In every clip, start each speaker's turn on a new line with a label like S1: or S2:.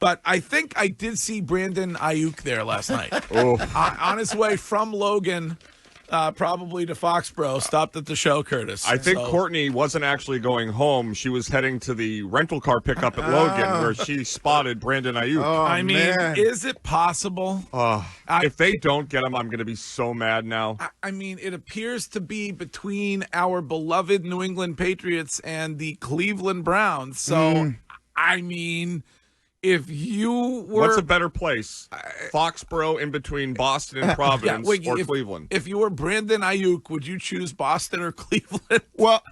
S1: But I think I did see Brandon Aiyuk there last night.
S2: Oh.
S1: On his way from Logan, probably to Foxborough, stopped at the show, Curtis.
S2: I think Courtney wasn't actually going home. She was heading to the rental car pickup at Logan, where she spotted Brandon Aiyuk.
S3: Oh,
S1: I mean,
S3: man.
S1: is it possible?
S2: If they don't get him, I'm going to be so mad now.
S1: I mean, it appears to be between our beloved New England Patriots and the Cleveland Browns. So, I mean, if you were...
S2: What's a better place? Foxborough in between Boston and Providence or Cleveland?
S1: If you were Brandon Aiyuk, would you choose Boston or Cleveland?
S3: Well,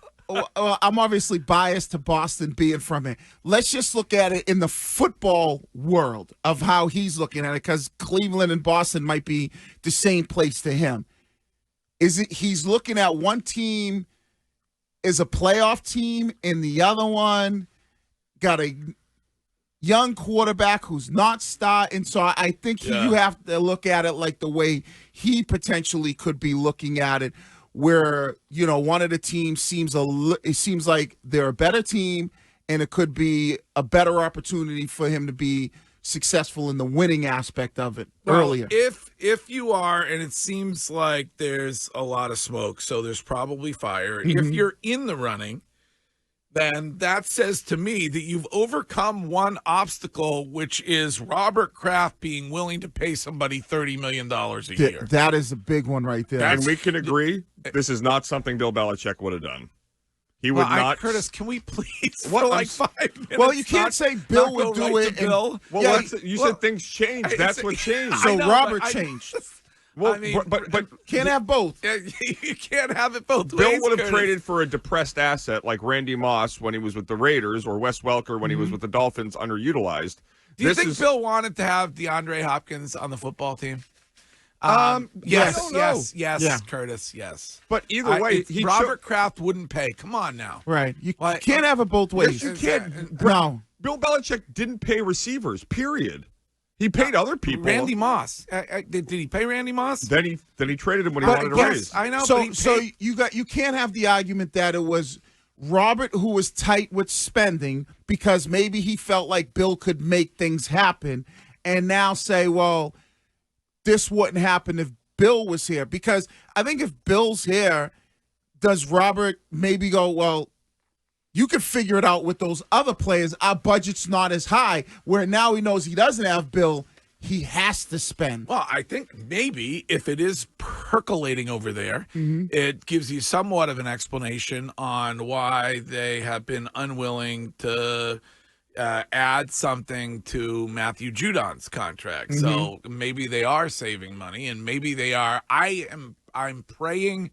S3: I'm obviously biased to Boston being from it. Let's just look at it in the football world of how he's looking at it, because Cleveland and Boston might be the same place to him. He's looking at one team is a playoff team and the other one got a young quarterback who's not starting. So I think you have to look at it like the way he potentially could be looking at it, where, you know, one of the teams seems like they're a better team and it could be a better opportunity for him to be successful in the winning aspect of it earlier.
S1: If you are, and it seems like there's a lot of smoke, so there's probably fire. If you're in the running, then that says to me that you've overcome one obstacle, which is Robert Kraft being willing to pay somebody $30 million a year.
S3: That is a big one right there.
S2: And we can agree, this is not something Bill Belichick would have done. He would not.
S1: Curtis, can we please for like 5 minutes?
S3: Well, you can't say Bill would do it.
S1: Bill.
S2: Well, you said things changed. That's what changed.
S3: So Robert changed.
S2: Well,
S1: I mean,
S2: but
S3: can't have both.
S1: You can't have it both ways.
S2: Bill would have traded for a depressed asset like Randy Moss when he was with the Raiders, or Wes Welker when he was with the Dolphins, underutilized.
S1: Do you think Bill wanted to have DeAndre Hopkins on the football team? Yes, Curtis, yes.
S2: But either way,
S1: Robert Kraft wouldn't pay. Come on now.
S3: Right. You can't have it both ways.
S2: Yes, you can't.
S3: No.
S2: Bill Belichick didn't pay receivers, period. He paid other people.
S1: Randy Moss. Did he pay Randy Moss?
S2: Then he traded him when he wanted to raise.
S1: I know.
S3: So you can't have the argument that it was Robert who was tight with spending because maybe he felt like Bill could make things happen, and now say, well, this wouldn't happen if Bill was here. Because I think if Bill's here, does Robert maybe go, well, you could figure it out with those other players. Our budget's not as high, where now he knows he doesn't have Bill. He has to spend.
S1: Well, I think maybe if it is percolating over there, it gives you somewhat of an explanation on why they have been unwilling to add something to Matthew Judon's contract. So maybe they are saving money, and maybe they are. I'm praying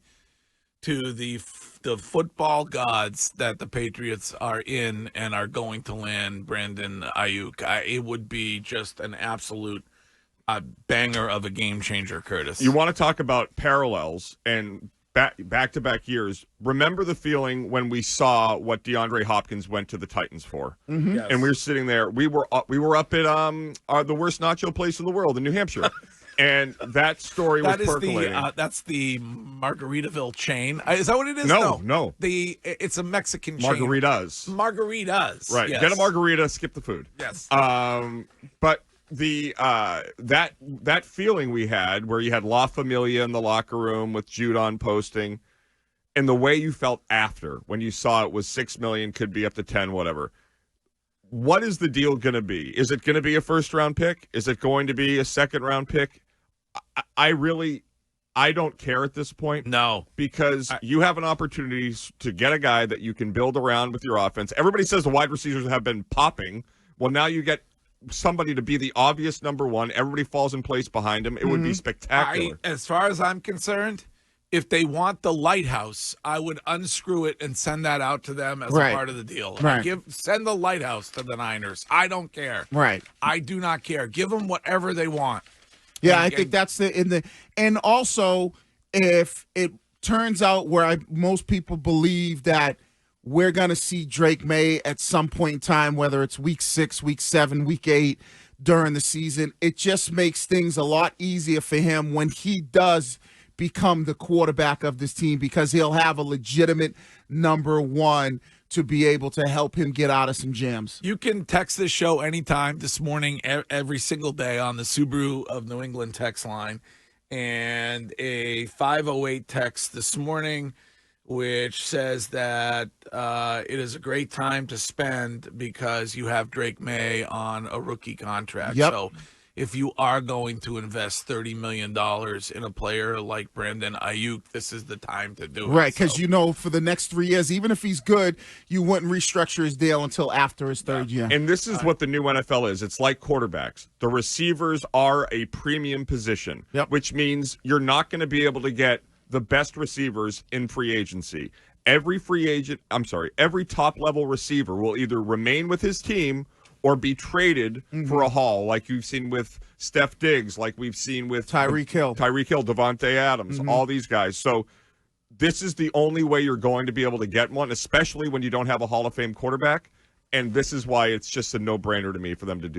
S1: to the football gods that the Patriots are in and are going to land Brandon Aiyuk. It would be just an absolute banger of a game changer, Curtis.
S2: You want to talk about parallels and back-to-back years. Remember the feeling when we saw what DeAndre Hopkins went to the Titans for.
S1: Yes.
S2: And we were sitting there. We were up at the worst nacho place in the world in New Hampshire. And that story was percolating.
S1: That's the Margaritaville chain. Is that what it is?
S2: No.
S1: It's a Mexican chain.
S2: Margaritas. Right.
S1: Yes.
S2: Get a margarita, skip the food.
S1: Yes.
S2: But the that feeling we had where you had La Familia in the locker room with Judon posting, and the way you felt after when you saw it was $6 million, could be up to 10, whatever. What is the deal going to be? Is it going to be a first-round pick? Is it going to be a second-round pick? I don't care at this point.
S1: No.
S2: Because you have an opportunity to get a guy that you can build around with your offense. Everybody says the wide receivers have been popping. Well, now you get somebody to be the obvious number one. Everybody falls in place behind him. It would be spectacular.
S1: As far as I'm concerned, if they want the lighthouse, I would unscrew it and send that out to them as a part of the deal.
S3: Right.
S1: Send the lighthouse to the Niners. I don't care.
S3: Right.
S1: I do not care. Give them whatever they want.
S3: Yeah, I think that's and also if it turns out where most people believe that we're going to see Drake May at some point in time, whether it's week 6, week 7, week 8 during the season, it just makes things a lot easier for him when he does become the quarterback of this team, because he'll have a legitimate number one to be able to help him get out of some jams.
S1: You can text this show anytime this morning, every single day on the Subaru of New England text line, and a 508 text this morning, which says that it is a great time to spend because you have Drake May on a rookie contract.
S3: Yep.
S1: So if you are going to invest $30 million in a player like Brandon Aiyuk, this is the time to do it.
S3: Right, because
S1: So,
S3: for the next 3 years, even if he's good, you wouldn't restructure his deal until after his third year.
S2: And this is what the new NFL is. It's like quarterbacks. The receivers are a premium position, which means you're not going to be able to get the best receivers in free agency. Every top-level receiver will either remain with his team or be traded for a haul, like you've seen with Steph Diggs, like we've seen with
S3: Tyreek Hill,
S2: Devontae Adams, all these guys. So this is the only way you're going to be able to get one, especially when you don't have a Hall of Fame quarterback. And this is why it's just a no-brainer to me for them to do.